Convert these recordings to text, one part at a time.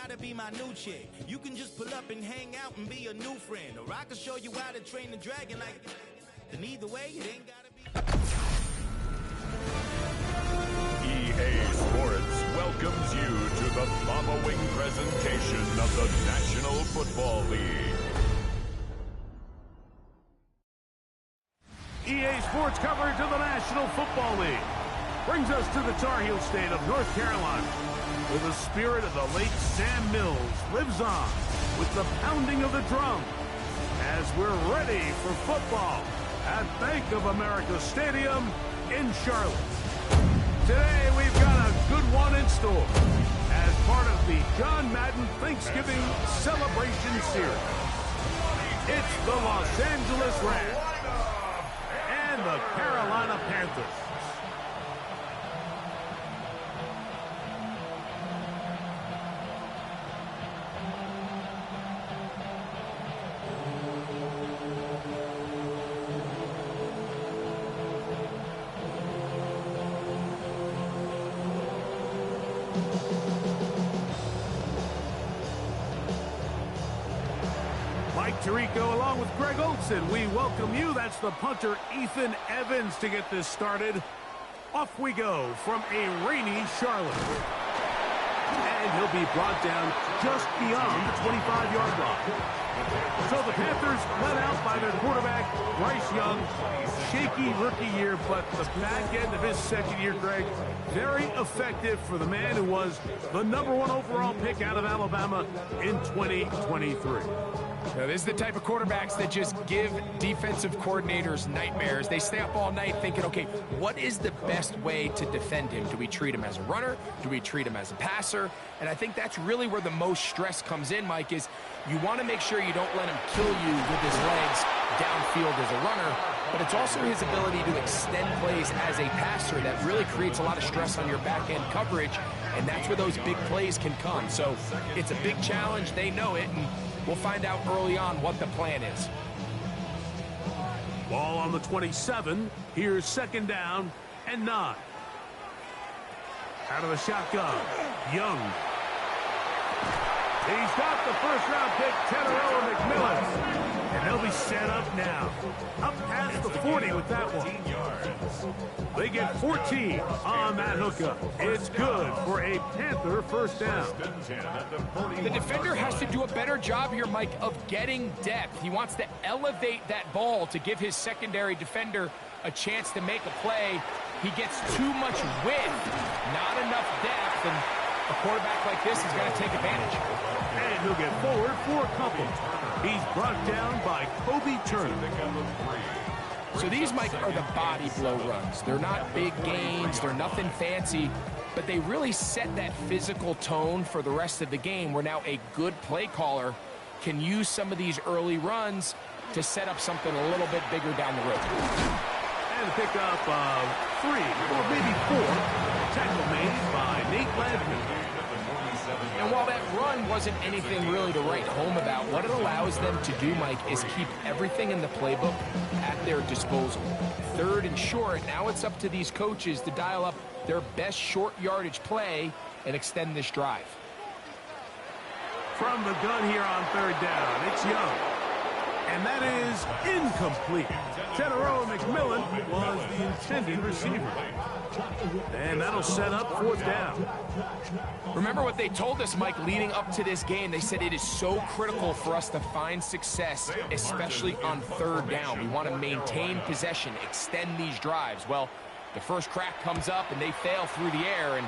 gotta be my new chick. You can just pull up and hang out and be a new friend. Or I can show you how to train the dragon like... And either way, it ain't gotta be... EA Sports welcomes you to the following presentation of the National Football League. EA Sports coverage of the National Football League brings us to the Tar Heel state of North Carolina, where the spirit of the late Sam Mills lives on with the pounding of the drum as we're ready for football at Bank of America Stadium in Charlotte. Today we've got a good one in store as part of the John Madden Thanksgiving Celebration Series. It's the Los Angeles Rams and the Carolina Panthers. Mike Tirico along with Greg Olson, we welcome you. That's the punter Ethan Evans to get this started. Off we go from a rainy Charlotte. And he'll be brought down just beyond the 25-yard line. So the Panthers led out by their quarterback, Bryce Young. Shaky rookie year, but the back end of his second year, Greg, very effective for the man who was the #1 overall pick out of Alabama in 2023. Now, this is the type of quarterbacks that just give defensive coordinators nightmares. They stay up all night thinking, okay, what is the best way to defend him? Do we treat him as a runner? Do we treat him as a passer? And I think that's really where the most stress comes in, Mike, is you want to make sure you don't let him kill you with his legs downfield as a runner, but it's also his ability to extend plays as a passer that really creates a lot of stress on your back-end coverage, and that's where those big plays can come. So it's a big challenge. They know it, and we'll find out early on what the plan is. Ball on the 27. Here's second down and 9. Out of the shotgun, Young. He's got the first-round pick, Teteroa McMillan. And they'll be set up now. Up past the 40 with that one. They get 14 on that hookup. It's good for a Panther first down. The defender has to do a better job here, Mike, of getting depth. He wants to elevate that ball to give his secondary defender a chance to make a play. He gets too much width, not enough depth, and a quarterback like this is going to take advantage. And he'll get forward for a couple. He's brought down by Kobe Turner. So these, Mike, are the body blow runs. They're not big gains. They're nothing fancy. But they really set that physical tone for the rest of the game where now a good play caller can use some of these early runs to set up something a little bit bigger down the road. And a pickup of 3 or maybe 4. Tackle made by Nate Landry. And while that run wasn't anything really to write home about, what it allows them to do, Mike, is keep everything in the playbook at their disposal. 3rd and short, now it's up to these coaches to dial up their best short yardage play and extend this drive. From the gun here on 3rd down, it's Young. And that is incomplete. Teteroa McMillan was the intended receiver. And that'll set up 4th down. Remember what they told us, Mike, leading up to this game. They said it is so critical for us to find success, especially on 3rd down. We want to maintain possession, extend these drives. Well, the first crack comes up and they fail through the air, and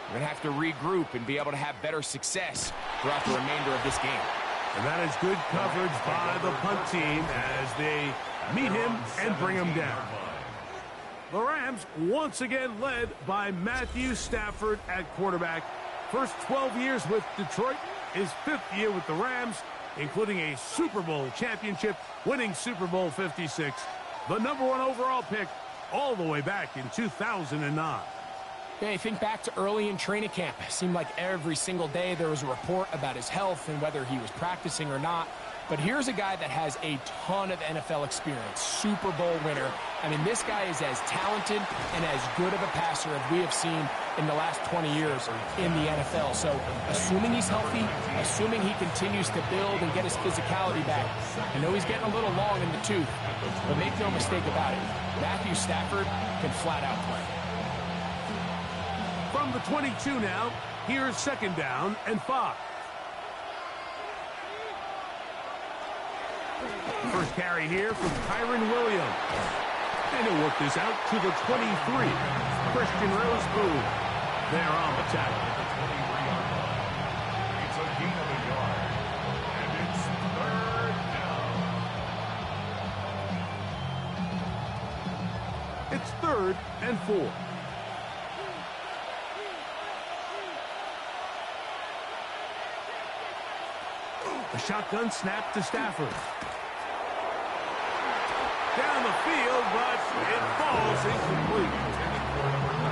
we're going to have to regroup and be able to have better success throughout the remainder of this game. And that is good coverage by the punt team as they meet him and bring him down. The Rams once again led by Matthew Stafford at quarterback. First 12 years with Detroit, his 5th year with the Rams, including a Super Bowl championship, winning Super Bowl 56. The #1 overall pick all the way back in 2009. Yeah, you think back to early in training camp. It seemed like every single day there was a report about his health and whether he was practicing or not. But here's a guy that has a ton of NFL experience, Super Bowl winner. I mean, this guy is as talented and as good of a passer as we have seen in the last 20 years in the NFL. So assuming he's healthy, assuming he continues to build and get his physicality back, I know he's getting a little long in the tooth, but make no mistake about it, Matthew Stafford can flat out play. From the 22 now, here's 2nd down and 5. First carry here from Kyron Williams. And he'll work this out to the 23. Christian Roseboom there on the tackle. It's a gain of a yard. And it's 3rd down. It's 3rd and 4. A shotgun snap to Stafford. Down the field, but it falls incomplete.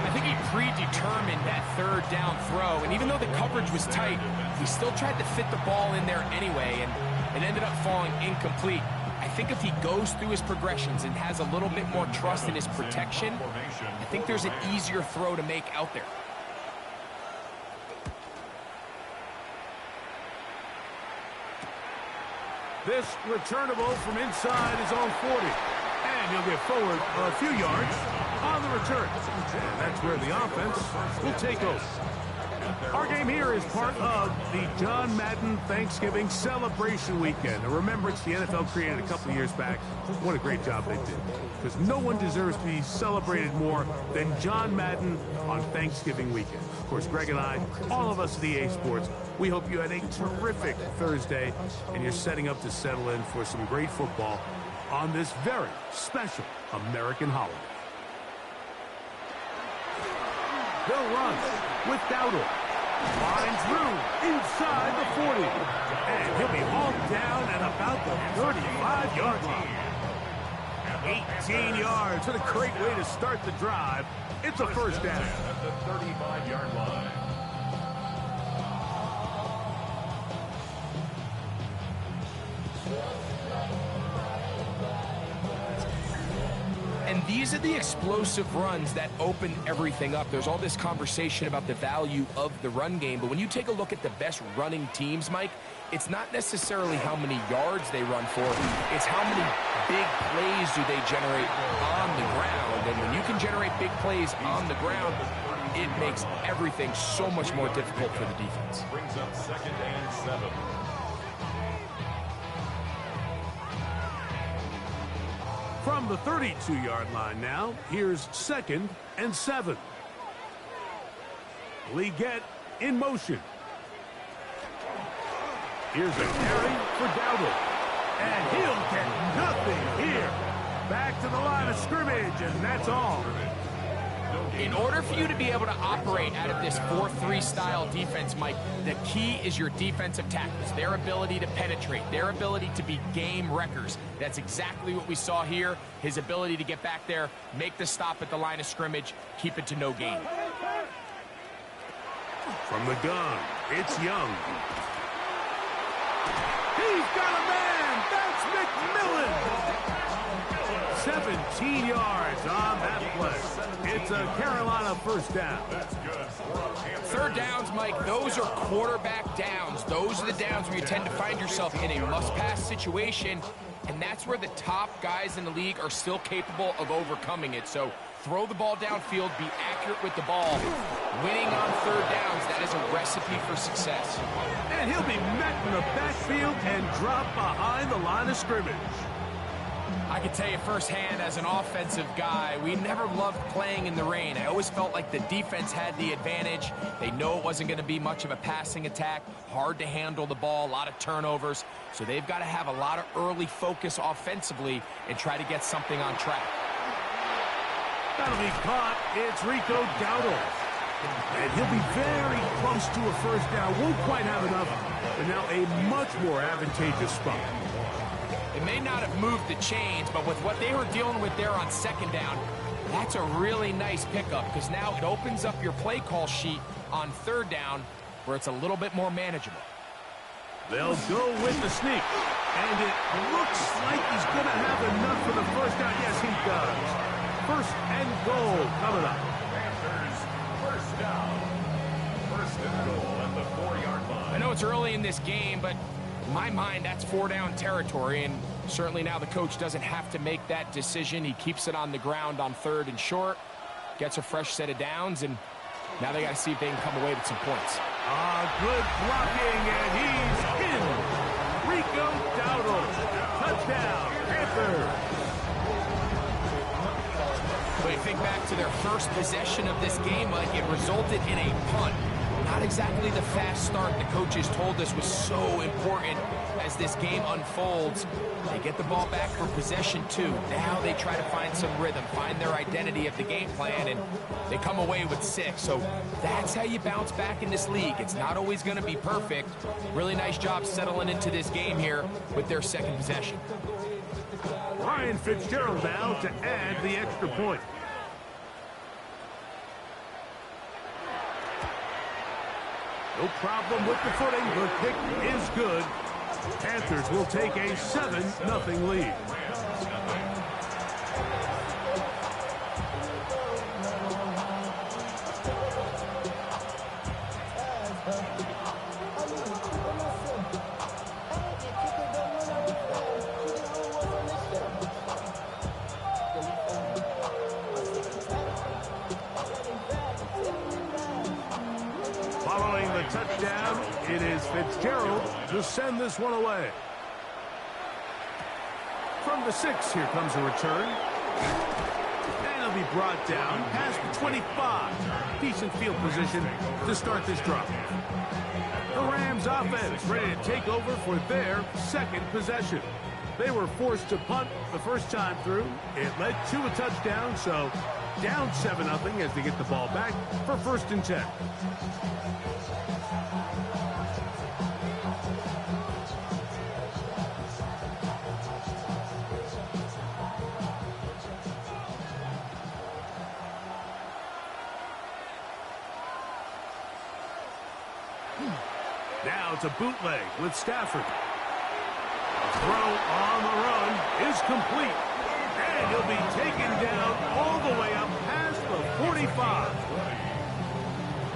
I think he predetermined that 3rd down throw, and even though the coverage was tight, he still tried to fit the ball in there anyway, and it ended up falling incomplete. I think if he goes through his progressions and has a little bit more trust in his protection, I think there's an easier throw to make out there. This returnable from inside his own 40. And he'll get forward a few yards on the return. And that's where the offense will take over. Our game here is part of the John Madden Thanksgiving Celebration Weekend. A remembrance the NFL created a couple of years back. What a great job they did. Because no one deserves to be celebrated more than John Madden on Thanksgiving weekend. Of course, Greg and I, all of us at EA Sports, we hope you had a terrific Thursday and you're setting up to settle in for some great football on this very special American holiday. They'll run with Dowdle. Finds room inside the 40. And he'll be hauled down at about the 35-yard line. 18 yards. What a great way to start the drive. It's a 1st down. At the 35-yard line. And these are the explosive runs that open everything up. There's all this conversation about the value of the run game, but when you take a look at the best running teams, Mike, it's not necessarily how many yards they run for, it's how many big plays do they generate on the ground. And when you can generate big plays on the ground, it makes everything so much more difficult for the defense. Brings up 2nd and 7. From the 32-yard line now, here's 2nd and 7. Leggett in motion. Here's a carry for Dowdle. And he'll get nothing here. Back to the line of scrimmage, and that's all. In order for you to be able to operate out of this 4-3 style defense, Mike, the key is your defensive tackles, their ability to penetrate, their ability to be game wreckers. That's exactly what we saw here, his ability to get back there, make the stop at the line of scrimmage, keep it to no gain. From the gun, it's Young. He's got a man! That's McMillan! 17 yards on that play. It's a Carolina 1st down. 3rd downs, Mike, those are quarterback downs. Those are the downs where you tend to find yourself in a must-pass situation, and that's where the top guys in the league are still capable of overcoming it. So throw the ball downfield, be accurate with the ball. Winning on 3rd downs, that is a recipe for success. And he'll be met in the backfield and dropped behind the line of scrimmage. I can tell you firsthand, as an offensive guy, we never loved playing in the rain. I always felt like the defense had the advantage. They know it wasn't going to be much of a passing attack, hard to handle the ball, a lot of turnovers. So they've got to have a lot of early focus offensively and try to get something on track. That'll be caught. It's Rico Dowdle. And he'll be very close to a 1st down. Won't quite have enough, but now a much more advantageous spot. It may not have moved the chains, but with what they were dealing with there on 2nd down, that's a really nice pickup because now it opens up your play call sheet on 3rd down where it's a little bit more manageable. They'll go with the sneak. And it looks like he's going to have enough for the 1st down. Yes, he does. 1st and goal coming up. Panthers, 1st down. First and goal at the 4-yard line. I know it's early in this game, but in my mind, that's 4-down territory, and certainly now the coach doesn't have to make that decision. He keeps it on the ground on 3rd and short, gets a fresh set of downs, and now they got to see if they can come away with some points. Good blocking, and he's in. Rico Dowdle. Touchdown, Panthers. But you think back to their first possession of this game, Mike, it resulted in a punt. Not exactly the fast start the coaches told us was so important as this game unfolds. They get the ball back for possession 2. Now they try to find some rhythm, find their identity of the game plan, and they come away with 6. So that's how you bounce back in this league. It's not always going to be perfect. Really nice job settling into this game here with their second possession. Ryan Fitzgerald now to add the extra point. No problem with the footing. The kick is good. Panthers will take a 7-0 lead. Following the touchdown, it is Fitzgerald to send this one away. From the 6, here comes a return. And he'll be brought down past the 25. Decent field position to start this drive. The Rams offense ready to take over for their second possession. They were forced to punt the first time through. It led to a touchdown, so down 7-0 as they get the ball back for 1st and 10. Now it's a bootleg with Stafford. The throw on the run is complete. And he'll be taken down all the way up past the 45.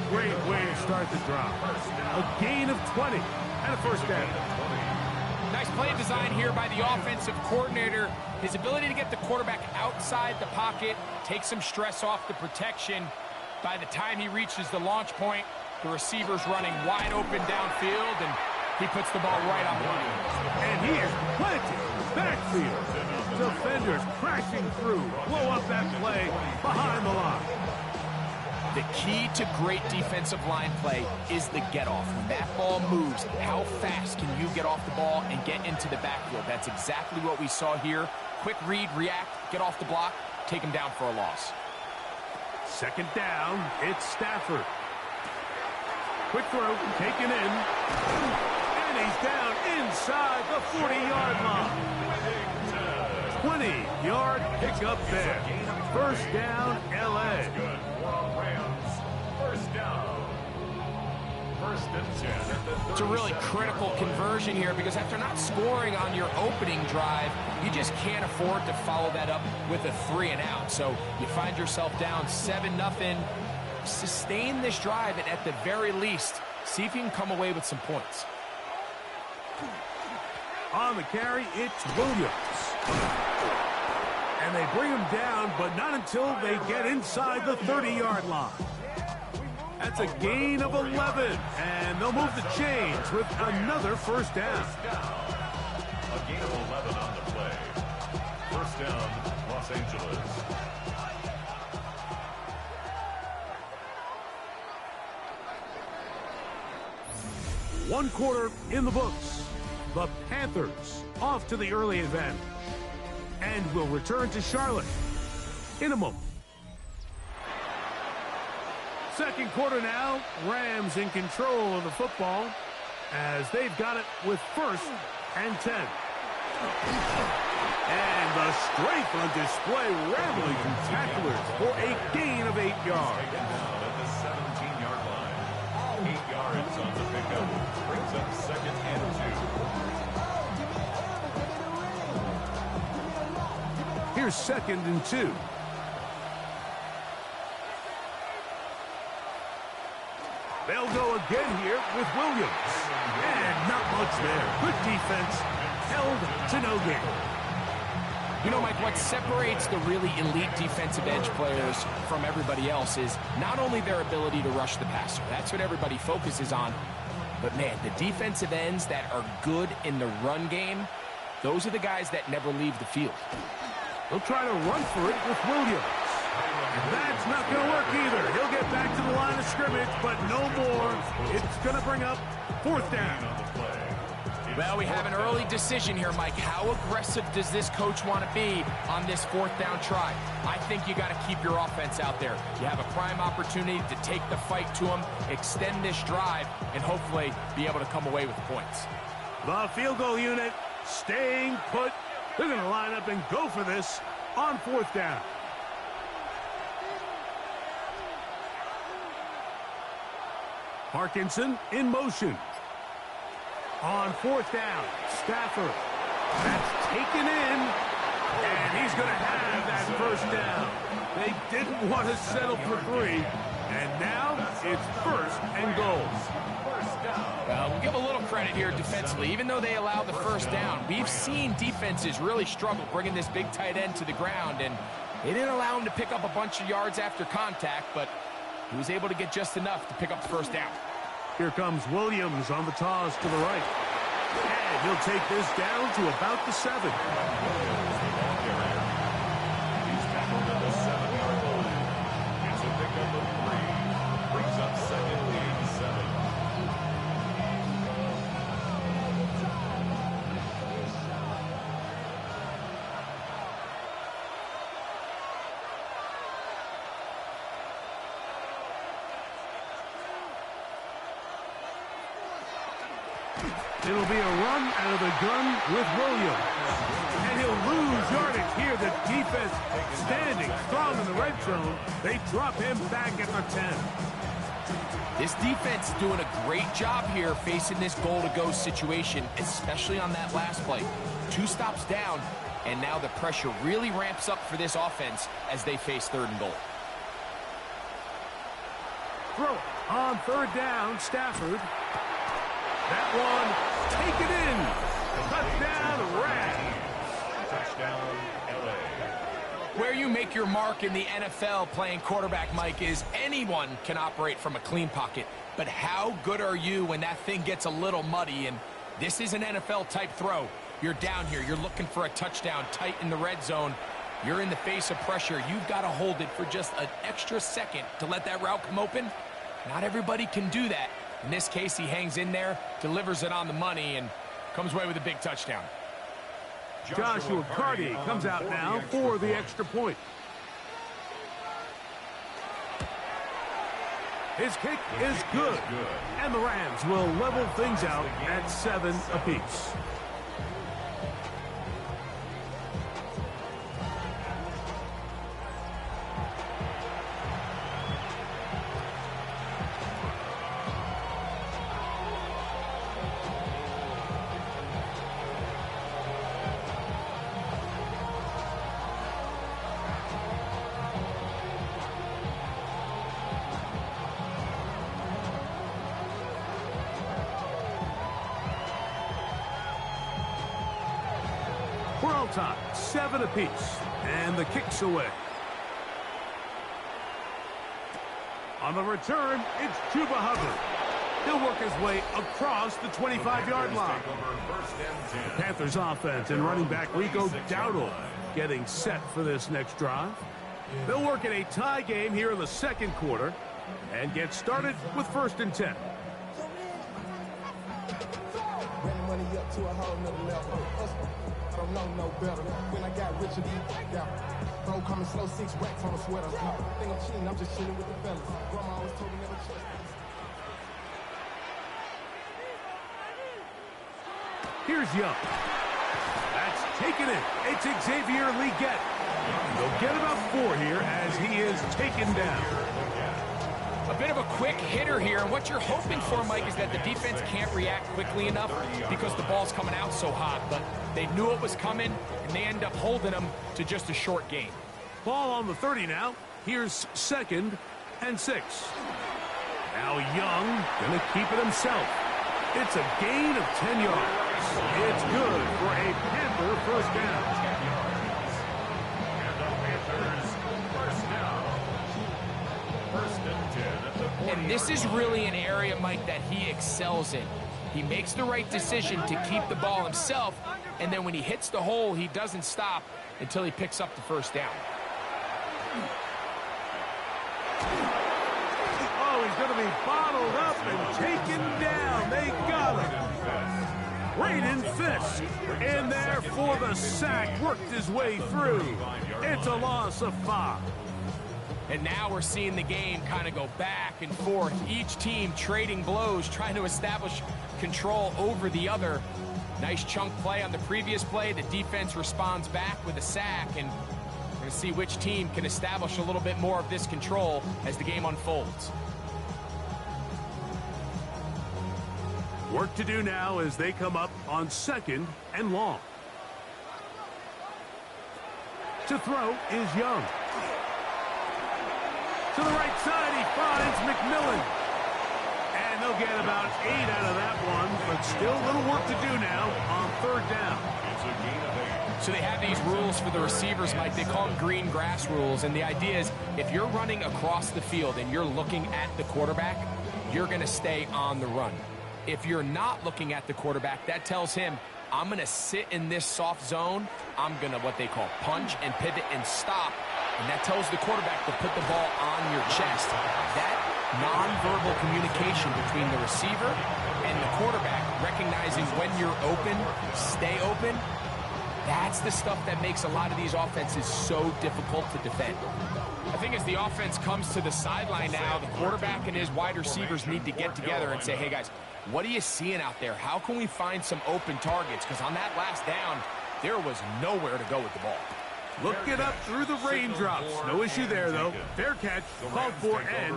Great way to start the drive. A gain of 20 and a first down. Nice play design here by the offensive coordinator. His ability to get the quarterback outside the pocket, take some stress off the protection. By the time he reaches the launch point, the receiver's running wide open downfield, and he puts the ball right on the money. And he is planted backfield. Defenders crashing through. Blow up that play behind the line. The key to great defensive line play is the get-off. When that ball moves, how fast can you get off the ball and get into the backfield? That's exactly what we saw here. Quick read, react, get off the block, take him down for a loss. Second down, it's Stafford. Quick throw, taken in. And he's down inside the 40-yard line. 20-yard pickup there. First down, L.A. First down. First and 10. It's a really critical conversion here because after not scoring on your opening drive, you just can't afford to follow that up with a 3 and out. So you find yourself down 7-0. Sustain this drive, and at the very least, see if you can come away with some points. On the carry, it's Williams. And they bring him down, but not until they get inside the 30-yard line. That's a gain of 11, and they'll move the chains with another first down. A gain of 11 on the play. First down, Los Angeles. One quarter in the books. The Panthers off to the early advantage. And will return to Charlotte in a moment. Second quarter now. Rams in control of the football as they've got it with 1st and 10. And the strength on display, rambling through tacklers for a gain of 8 yards. Down at the 17-yard line. 8 yards on the pickup. Brings up 2nd and 2. Here's 2nd and 2. They'll go again here with Williams. And not much there. Good defense. Held to no gain. You know, Mike, what separates the really elite defensive edge players from everybody else is not only their ability to rush the passer. That's what everybody focuses on. But, man, the defensive ends that are good in the run game, those are the guys that never leave the field. They'll try to run for it with Williams. And that's not going to work either. He'll get back to the line of scrimmage, but no more. It's going to bring up 4th down. Well, we have an early decision here, Mike. How aggressive does this coach want to be on this 4th down try? I think you got to keep your offense out there. You have a prime opportunity to take the fight to them, extend this drive, and hopefully be able to come away with points. The field goal unit staying put. They're going to line up and go for this on 4th down. Parkinson in motion. On 4th down, Stafford. That's taken in, and he's going to have that 1st down. They didn't want to settle for 3, and now it's 1st and goal. We'll give a little credit here defensively. Even though they allowed the 1st down, we've seen defenses really struggle bringing this big tight end to the ground, and they didn't allow him to pick up a bunch of yards after contact, but he was able to get just enough to pick up the 1st down. Here comes Williams on the toss to the right. And he'll take this down to about the 7. He's tackled at the 7-yard line. It's a pickup of 3. Brings up 2nd and 7. It'll be a run out of the gun with Williams. And he'll lose yardage here. The defense standing strong in the red zone. They drop him back at the 10. This defense is doing a great job here facing this goal-to-go situation, especially on that last play. 2 stops down, and now the pressure really ramps up for this offense as they face 3rd and goal. Throw on 3rd down, Stafford. That one taken in. Touchdown, Rams. Touchdown, LA. Where you make your mark in the NFL playing quarterback, Mike, is anyone can operate from a clean pocket. But how good are you when that thing gets a little muddy? And this is an NFL-type throw. You're down here. You're looking for a touchdown tight in the red zone. You're in the face of pressure. You've got to hold it for just an extra second to let that route come open. Not everybody can do that. In this case, he hangs in there, delivers it on the money, and comes away with a big touchdown. Joshua Carty comes out now for the extra point. His kick is good, and the Rams will level things out at 7 apiece. We're all tied, 7 apiece, and the kick's away. On the return, it's Chuba Hubbard. He'll work his way across the 25-yard line. Panthers offense and running back Rico Dowdle getting set for this next drive. They'll work in a tie game here in the 2nd quarter and get started with 1st and 10. Money up to a whole nother level. I don't know no better. When I got rich, I did out. Bro, coming slow, 6 racks on a sweater. Think I'm cheating, I'm just chilling with the fellas. Grandma always told me never trust. Here's Young. That's taken in. It's Xavier Leggett. They'll get about 4 here as he is taken down. A bit of a quick hitter here, and what you're hoping for, Mike, is that the defense can't react quickly enough because the ball's coming out so hot, but they knew it was coming, and they end up holding them to just a short gain. Ball on the 30 now. Here's 2nd and 6. Now Young going to keep it himself. It's a gain of 10 yards. It's good for a Panther first down. And the Panthers first down. First and 10 at the 40. And this is really an area, Mike, that he excels in. He makes the right decision to keep the ball himself, and then when he hits the hole, he doesn't stop until he picks up the first down. Oh, he's going to be bottled up and taken down. They got him. Braden Fisk in there for the sack. Worked his way through. It's a loss of 5. And now we're seeing the game kind of go back and forth. Each team trading blows, trying to establish control over the other. Nice chunk play on the previous play. The defense responds back with a sack, and we're going to see which team can establish a little bit more of this control as the game unfolds. Work to do now as they come up on 2nd and long. To throw is Young. To the right side, he finds McMillan. And they'll get about 8 out of that one, but still a little work to do now on 3rd down. It's a gain of 8. So they have these rules for the receivers, Mike. They call them green grass rules, and the idea is if you're running across the field and you're looking at the quarterback, you're going to stay on the run. If you're not looking at the quarterback, that tells him, I'm going to sit in this soft zone. I'm going to what they call punch and pivot and stop. And that tells the quarterback to put the ball on your chest. That nonverbal communication between the receiver and the quarterback, recognizing when you're open, stay open, that's the stuff that makes a lot of these offenses so difficult to defend. I think as the offense comes to the sideline now, the quarterback and his wide receivers need to get together and say, hey, guys, what are you seeing out there? How can we find some open targets? Because on that last down, there was nowhere to go with the ball. Looking up through the raindrops. No issue there, though. Fair catch, called for and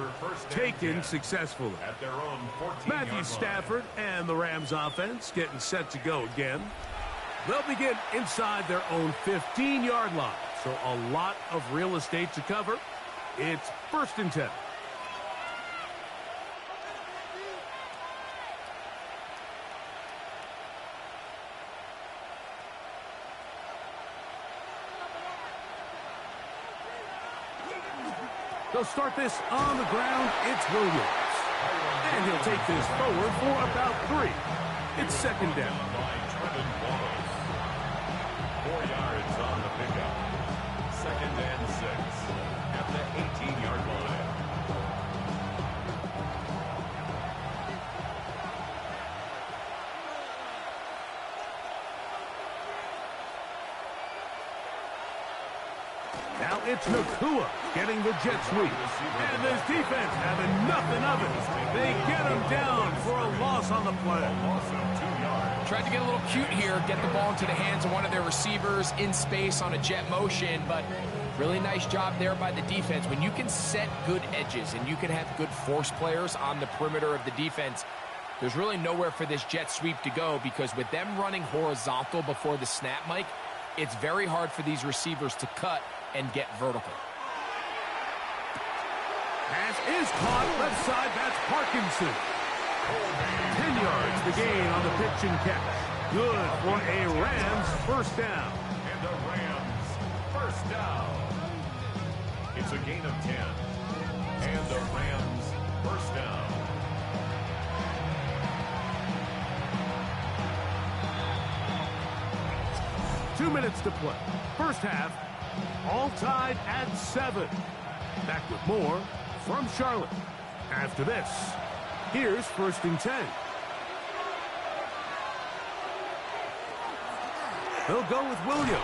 taken successfully. At their own 14-yard Matthew line. Stafford and the Rams offense getting set to go again. They'll begin inside their own 15-yard line. So a lot of real estate to cover. It's 1st and 10. They'll start this on the ground. It's Williams. And he'll take this forward for about 3. It's 2nd down. By Trevin Wallace. 4 yards on the pickup. 2nd and 6 at the 18-yard line. Now it's Nakua getting the jet sweep. And this defense having nothing of it. They get him down for a loss on the play. Loss of 2 yards. Tried to get a little cute here, get the ball into the hands of one of their receivers in space on a jet motion, but really nice job there by the defense. When you can set good edges and you can have good force players on the perimeter of the defense, there's really nowhere for this jet sweep to go, because with them running horizontal before the snap, Mike, it's very hard for these receivers to cut and get vertical. Pass is caught left side. That's Parkinson. 10 yards the gain on the pitch and catch. Good for a Rams first down. And the Rams first down. It's a gain of 10. And the Rams first down. Two minutes to play. First half, all tied at 7. Back with more from Charlotte. After this, here's 1st and 10. They'll go with Williams.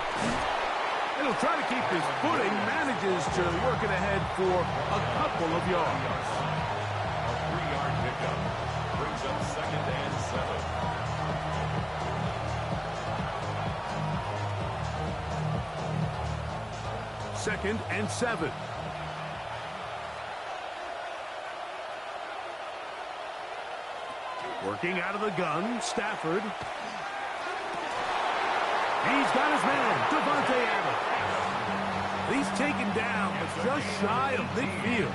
And he'll try to keep his footing, manages to work it ahead for a couple of yards. A 3-yard pickup brings up 2nd and 7. Second and 7. Working out of the gun, Stafford. He's got his man, Devontae Adams. He's taken down, but just shy of midfield.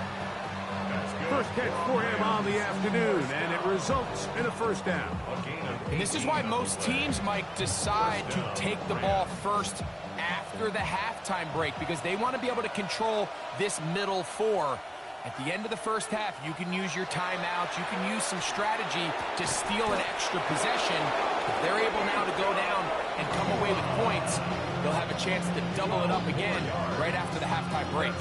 That's First catch for him on the afternoon, and it results in a first down. And this is why most teams, Mike, decide to take the ball first after the halftime break, because they want to be able to control this middle four. At the end of the first half, you can use your timeouts, you can use some strategy to steal an extra possession. If they're able now to go down and come away with points, they'll have a chance to double it up again right after the halftime break.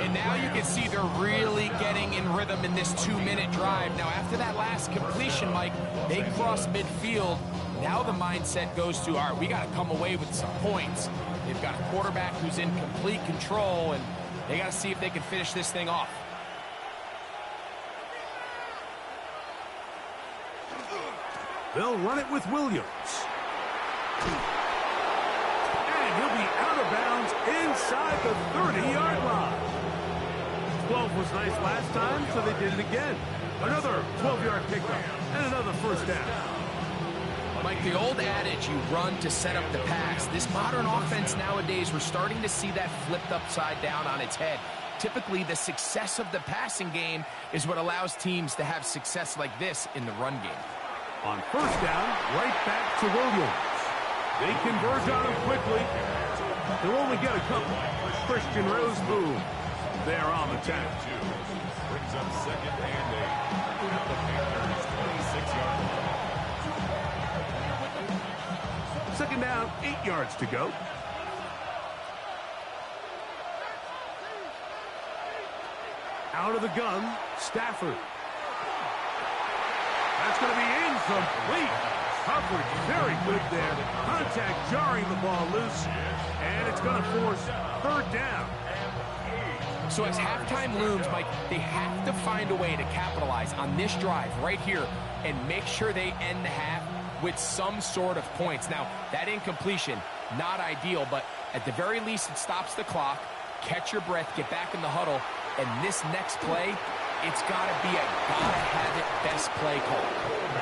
And now you can see they're really getting in rhythm in this 2-minute drive. Now, after that last completion, Mike, they cross midfield. Now the mindset goes to, all right, we got to come away with some points. They've got a quarterback who's in complete control, and they got to see if they can finish this thing off. They'll run it with Williams. And he'll be out of bounds inside the 30-yard line. 12 was nice last time, so they did it again. Another 12-yard pickup and another first down. Mike, the old adage, you run to set up the pass. This modern offense nowadays, we're starting to see that flipped upside down on its head. Typically, the success of the passing game is what allows teams to have success like this in the run game. On first down, right back to Williams. They converge on him quickly. They'll only get a couple. Christian Roseboom there on the tack. Brings up second and 8 at the Panthers' 26-yard line. Second down, 8 yards to go. Out of the gun, Stafford. That's going to be incomplete. Coverage very good there. Contact jarring the ball loose. And it's going to force third down. So as halftime looms, Mike, they have to find a way to capitalize on this drive right here and make sure they end the half with some sort of points. Now, that incompletion, not ideal, but at the very least, it stops the clock. Catch your breath, get back in the huddle, and this next play, it's got to be a gotta-have-it best play call.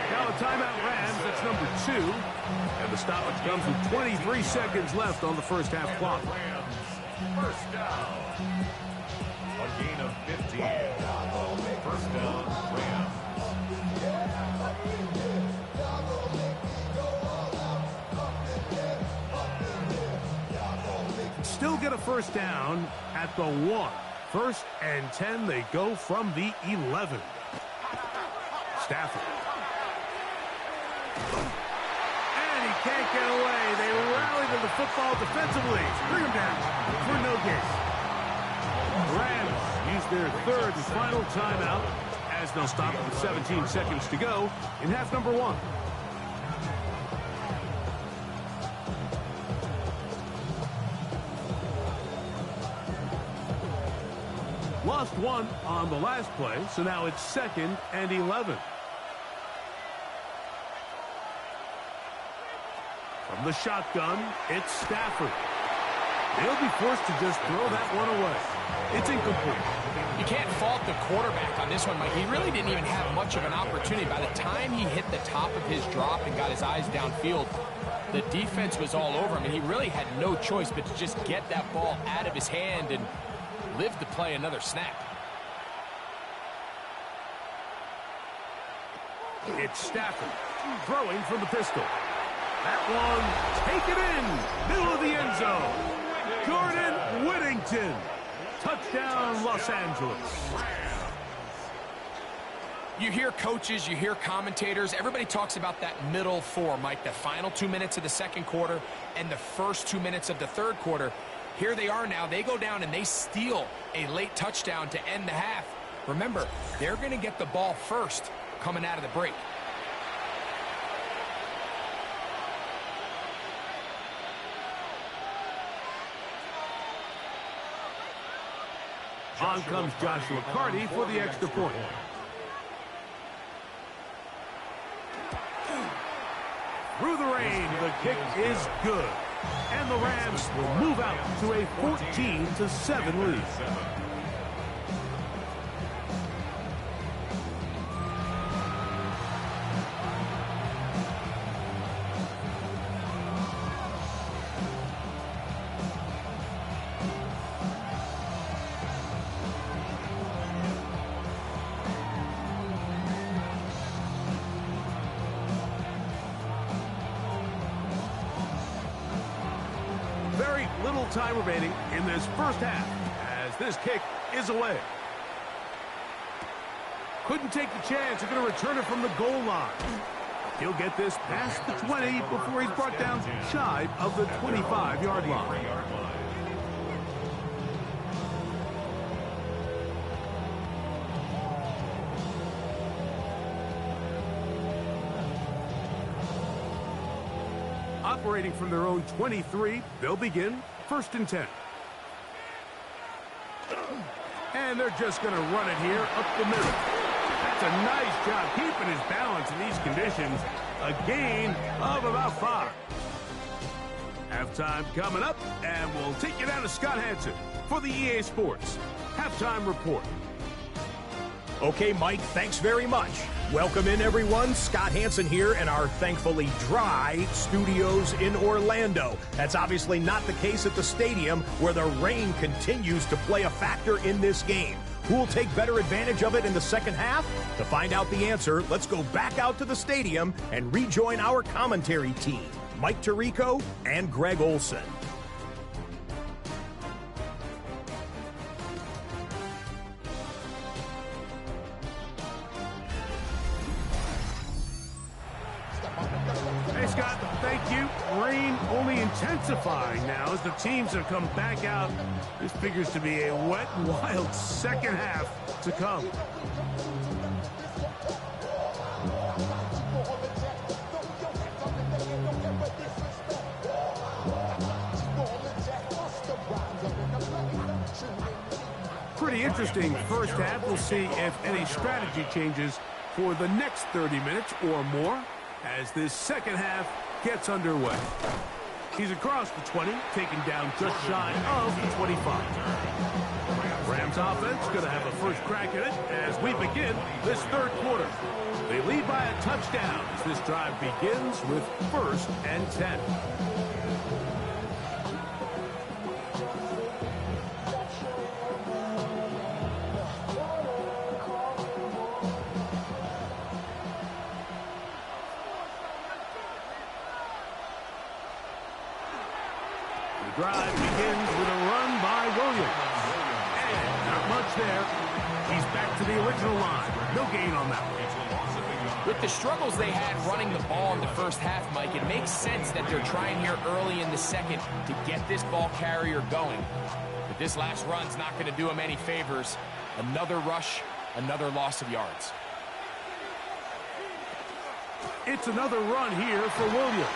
Now a timeout Rams, that's number 2. And the stoppage comes with 23 seconds left on the first half clock. First down. A gain of 15. First down, Rams. Still get a first down at the 1. First and 10, they go from the 11. Stafford. And he can't get away. They rally to the football defensively. Bring him down for no gain. Rams use their third and final timeout as they'll stop with 17 seconds to go in half number 1. Lost one on the last play, so now it's second and 11. From the shotgun, it's Stafford. They'll be forced to just throw that one away. It's incomplete. You can't fault the quarterback on this one, Mike. He really didn't even have much of an opportunity. By the time he hit the top of his drop and got his eyes downfield, the defense was all over him, and he really had no choice but to just get that ball out of his hand and live to play another snap. It's Stafford throwing from the pistol. That one, take it in, middle of the end zone. Jordan Whittington, touchdown Los Angeles. You hear coaches, you hear commentators, everybody talks about that middle four, Mike, the final 2 minutes of the second quarter and the first 2 minutes of the third quarter. Here they are now. They go down and they steal a late touchdown to end the half. Remember, they're going to get the ball first coming out of the break. On comes Joshua Carty for the extra point. Through the rain, the kick is good. And the Rams will move out to a 14-7 lead. little time remaining in this first half as this kick is away. Couldn't take the chance. They're going to return it from the goal line. He'll get this past the 20 before he's brought down shy of the 25-yard line. Operating from their own 23, they'll begin 1st and 10. And they're just going to run it here up the middle. That's a nice job keeping his balance in these conditions. A gain of about 5. Halftime coming up, and we'll take you down to Scott Hansen for the EA Sports Halftime Report. Okay, Mike, thanks very much. Welcome in, everyone. Scott Hansen here in our thankfully dry studios in Orlando. That's obviously not the case at the stadium, where the rain continues to play a factor in this game. Who will take better advantage of it in the second half? To find out the answer, let's go back out to the stadium and rejoin our commentary team, Mike Tirico and Greg Olson. Hey, Scott, thank you. Rain only intensifying now as the teams have come back out. This figures to be a wet, wild second half to come. Pretty interesting first half. We'll see if any strategy changes for the next 30 minutes or more as this second half gets underway. He's across the 20, taken down just shy of the 25. Rams offense going to have a first crack at it as we begin this third quarter. They lead by a touchdown as this drive begins with 1st and 10. Drive begins with a run by Williams. And not much there. He's back to the original line. No gain on that one. With the struggles they had running the ball in the first half, Mike, it makes sense that they're trying here early in the second to get this ball carrier going. But this last run's not going to do him any favors. Another rush, another loss of yards. It's another run here for Williams.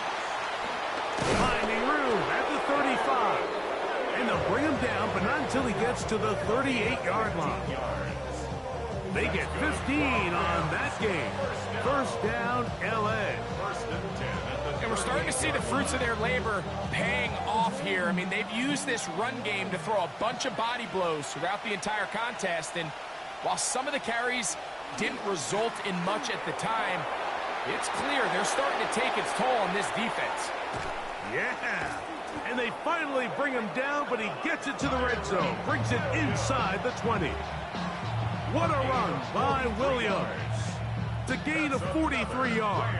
Finding room at the 35. And they'll bring him down, but not until he gets to the 38-yard line. They get 15 on that game. First down, L.A. And we're starting to see the fruits of their labor paying off here. I mean, they've used this run game to throw a bunch of body blows throughout the entire contest. And while some of the carries didn't result in much at the time, it's clear they're starting to take its toll on this defense. Yeah, and they finally bring him down, but he gets it to the red zone. Brings it inside the 20. What a run by Williams. It's a gain of 43 yards.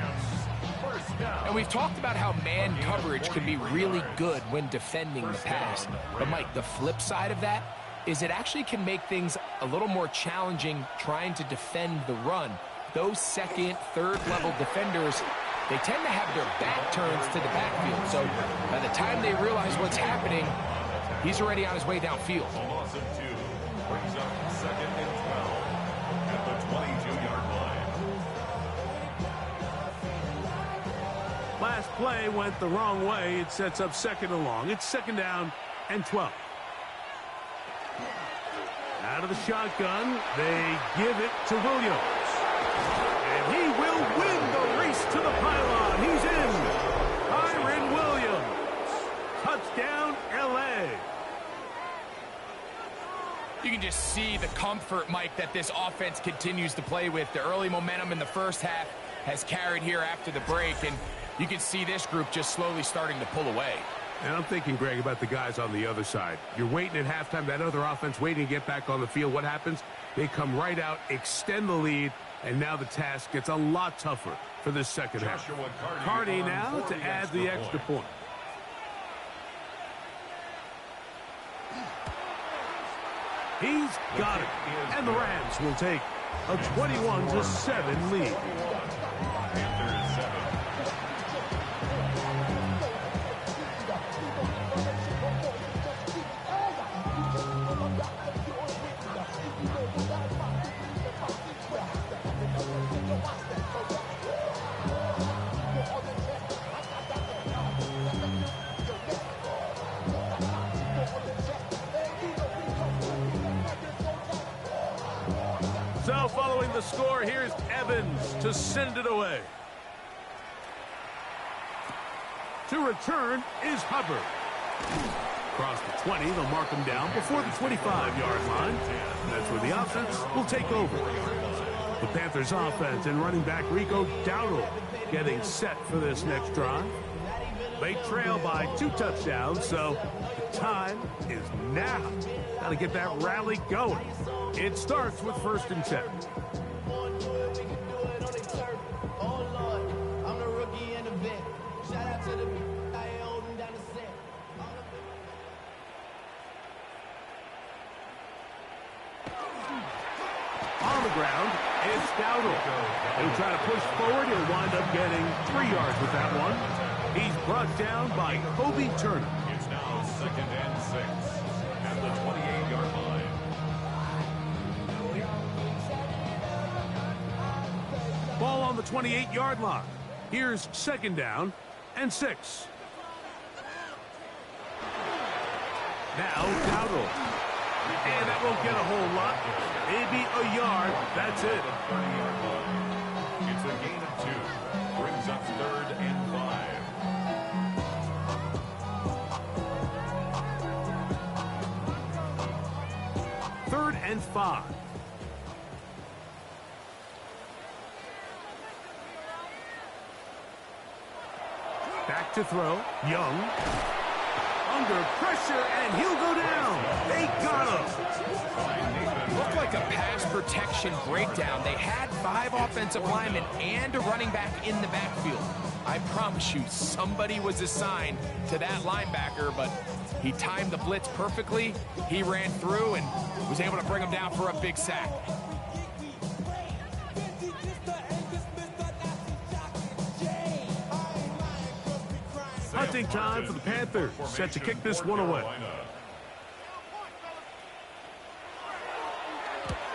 And we've talked about how man coverage can be really good when defending the pass. But, Mike, the flip side of that is it actually can make things a little more challenging trying to defend the run. Those second, third-level defenders, they tend to have their back turns to the backfield. So by the time they realize what's happening, he's already on his way downfield. A loss of 2 brings up 2nd and 12 at the 22-yard line. Last play went the wrong way. It sets up 2nd and long. It's 2nd down and 12. Out of the shotgun, they give it to Williams. And he will win the race to the pylon. He's in. Kyren Williams. Touchdown, L.A. You can just see the comfort, Mike, that this offense continues to play with. The early momentum in the first half has carried here after the break, and you can see this group just slowly starting to pull away. And I'm thinking, Greg, about the guys on the other side. You're waiting at halftime, that other offense waiting to get back on the field. What happens? They come right out, extend the lead, and now the task gets a lot tougher for this second half. Cardi now to add the extra point. He's got it. And the Rams will take a 21-7 lead. Panthers 7. So following the score, here's Evans to send it away. To return is Hubbard. Across the 20, they'll mark him down before the 25-yard line. That's where the offense will take over. The Panthers offense and running back Rico Dowdle getting set for this next drive. They trail by 2 touchdowns, so the time is now. Got to get that rally going. It starts with 1st and 10. On the ground, it's Dowdle. He'll try to push forward. He'll wind up getting 3 yards with that one. He's brought down by Kobe Turner. It's now 2nd and 6 at the 28-yard line. Ball on the 28-yard line. Here's 2nd down and 6. Now Dowdle. And that won't get a whole lot. Maybe a yard. That's it. 30-yard line. It's a gain of 2. Brings up 3rd and 5. 3rd and 5. Back to throw. Young. Under pressure, and he'll go down. They got him. Looked like a pass protection breakdown. They had 5 offensive linemen and a running back in the backfield. I promise you, somebody was assigned to that linebacker, but he timed the blitz perfectly. He ran through and was able to bring him down for a big sack. Hunting time for the Panthers. Set to kick this one away.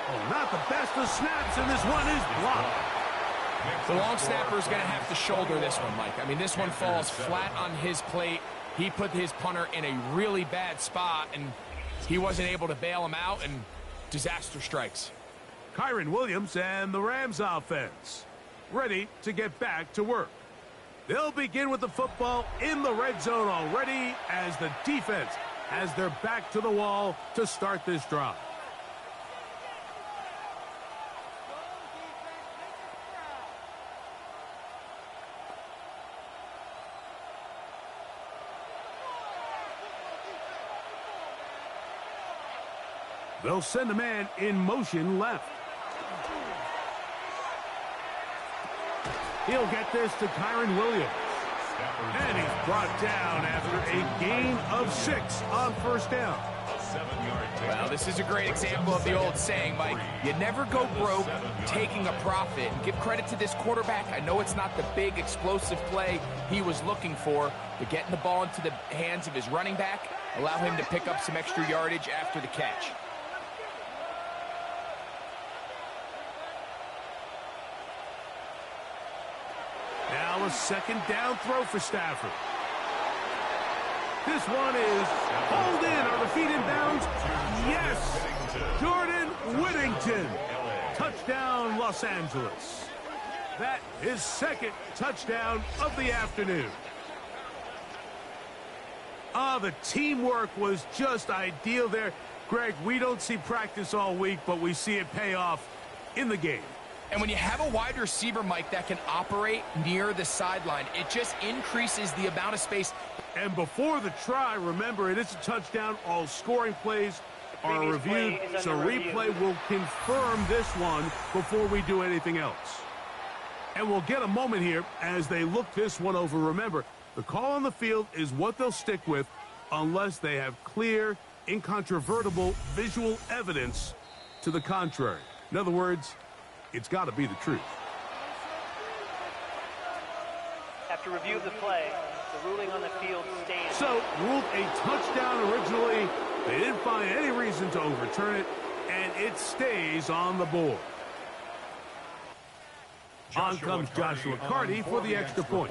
Oh, not the best of snaps, and this one is blocked. The long snapper is going to have to shoulder this one, Mike. I mean, this one falls flat on his plate. He put his punter in a really bad spot, and he wasn't able to bail him out, and disaster strikes. Kyron Williams and the Rams offense ready to get back to work. They'll begin with the football in the red zone already as the defense has their back to the wall to start this drive. They'll send a man in motion left. He'll get this to Kyron Williams. And he's brought down after a gain of 6 on 1st down. Well, this is a great example of the old saying, Mike. You never go broke taking a profit. And give credit to this quarterback. I know it's not the big explosive play he was looking for, but getting the ball into the hands of his running back, allow him to pick up some extra yardage after the catch. Now a 2nd down throw for Stafford. This one is hauled in. Are the feet in bounds? Yes! Jordan Whittington. Touchdown, Los Angeles. That is 2nd touchdown of the afternoon. The teamwork was just ideal there. Greg, we don't see practice all week, but we see it pay off in the game. And when you have a wide receiver, Mike, that can operate near the sideline, it just increases the amount of space. And before the try, remember, it is a touchdown. All scoring plays are reviewed, so replay will confirm this one before we do anything else. And we'll get a moment here as they look this one over. Remember, the call on the field is what they'll stick with unless they have clear incontrovertible visual evidence to the contrary. In other words, it's got to be the truth. After review of the play, the ruling on the field stands. So, ruled a touchdown originally. They didn't find any reason to overturn it, and it stays on the board. On comes Joshua Carty for the extra point.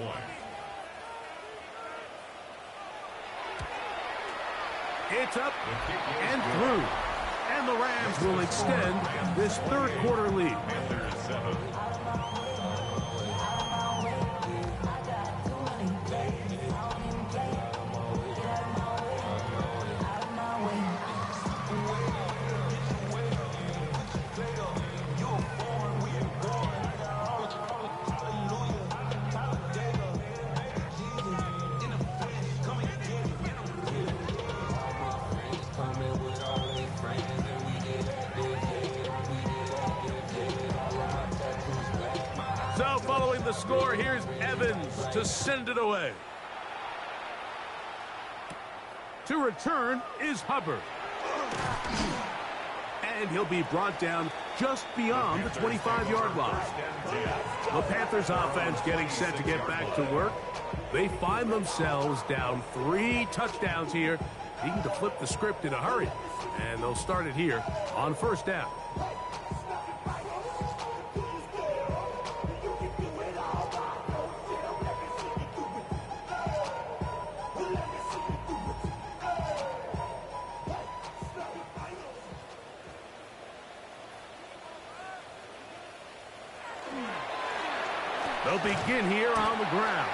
It's up and through. And the Rams will extend this third quarter lead. So following the score, here's Evans to send it away. To return is Hubbard. And he'll be brought down just beyond the 25-yard line. The Panthers offense getting set to get back to work. They find themselves down 3 touchdowns here, needing to flip the script in a hurry. And they'll start it here on first down. They'll begin here on the ground.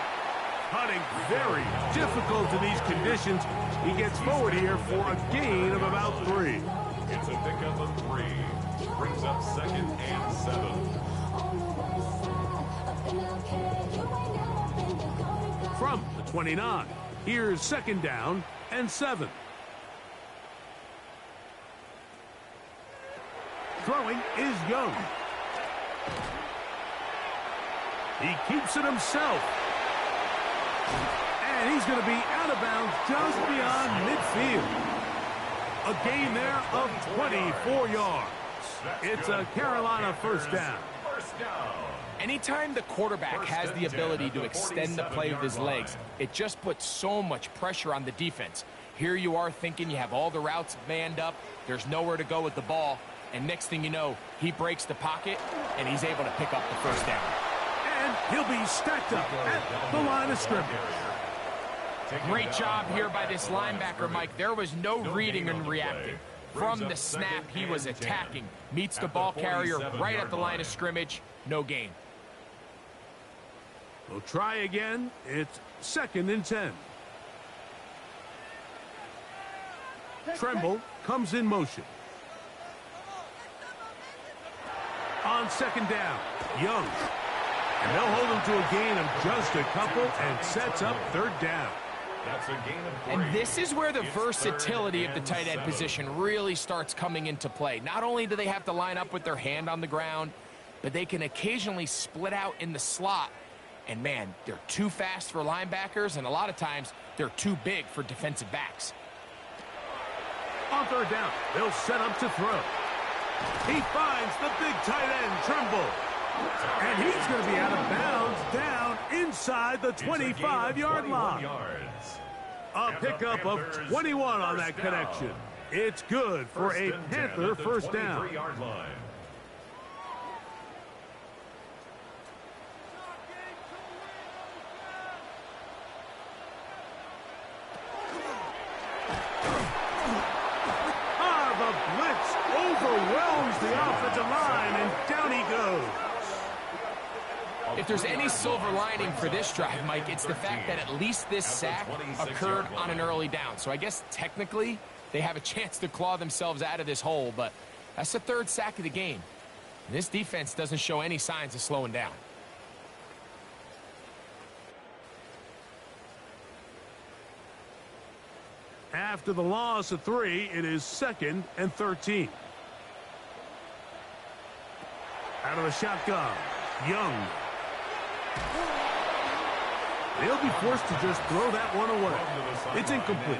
Putting very difficult in these conditions. He gets forward here for a gain of about 3. It's a pickup of 3. Brings up 2nd and 7. From the 29, here's 2nd down and 7. Throwing is Young. He keeps it himself. And he's going to be out of bounds just beyond midfield. A gain there of 24 yards. It's a Carolina first down. Anytime the quarterback has the ability to extend the play with his legs, it just puts so much pressure on the defense. Here you are thinking you have all the routes manned up, there's nowhere to go with the ball, and next thing you know, he breaks the pocket, and he's able to pick up the first down. And he'll be stacked up at the line of scrimmage. Great job here by this linebacker, Mike. There was no reading and reacting. From the snap, he was attacking. Meets the ball carrier right at the line of scrimmage. No gain. We'll try again. It's 2nd and 10. Tremble comes in motion. On 2nd down, Young. And they'll hold him to a gain of just a couple and sets up 3rd down. That's a gain of 3. And this is where the versatility of the tight end position really starts coming into play. Not only do they have to line up with their hand on the ground, but they can occasionally split out in the slot. And man, they're too fast for linebackers, and a lot of times they're too big for defensive backs. On 3rd down, they'll set up to throw. He finds the big tight end, Tremble. And he's going to be out of bounds down inside the 25-yard line. A pickup of 21 on that connection. It's good for a Panther first down. The blitz overwhelms the offensive line, and down he goes. If there's any silver lining for this drive, Mike, it's the fact that at least this sack occurred on an early down. So I guess technically they have a chance to claw themselves out of this hole, but that's the 3rd sack of the game. And this defense doesn't show any signs of slowing down. After the loss of 3, it is 2nd and 13. Out of the shotgun, Young. They'll be forced to just throw that one away. It's incomplete.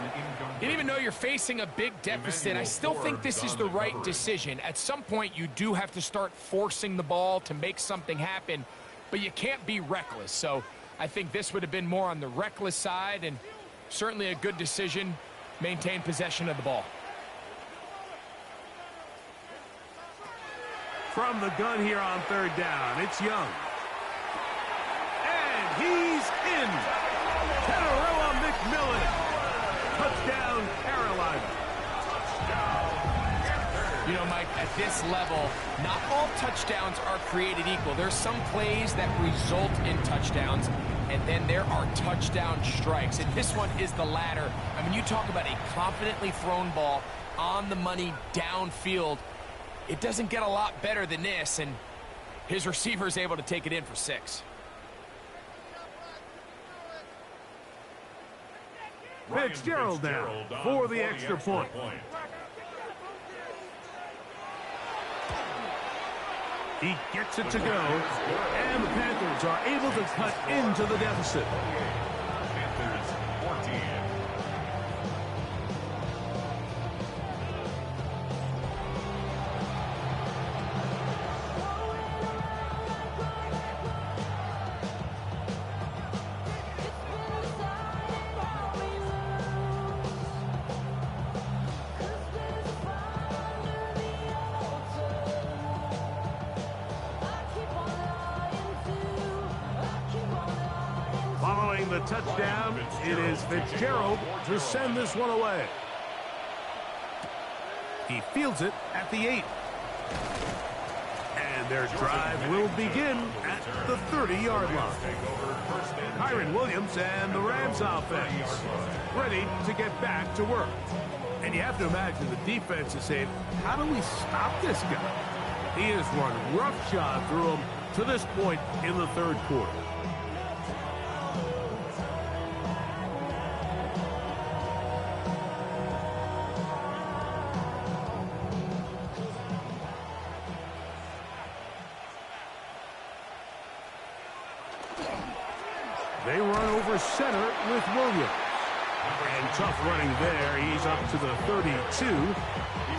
And even though you're facing a big deficit, I still think this is the right decision. At some point, you do have to start forcing the ball to make something happen, but you can't be reckless. So I think this would have been more on the reckless side, and certainly a good decision. Maintain possession of the ball. From the gun here on third down, it's Young. And he's in. Teteroa McMillan. Touchdown, Carolina. You know, Mike, at this level, not all touchdowns are created equal. There's some plays that result in touchdowns, and then there are touchdown strikes. And this one is the latter. I mean, you talk about a confidently thrown ball on the money downfield. It doesn't get a lot better than this, and his receiver is able to take it in for 6. Fitzgerald now for the extra point. He gets it to go, and the Panthers are able to cut into the deficit. Panthers 14. Following the touchdown, it is Fitzgerald to send this one away. He fields it at the 8. And their drive will begin at the 30-yard line. Kyron Williams and the Rams offense ready to get back to work. And you have to imagine the defense is saying, how do we stop this guy? He has run roughshod through him to this point in the third quarter. They run over center with Williams. And tough running there. He's up to the 32.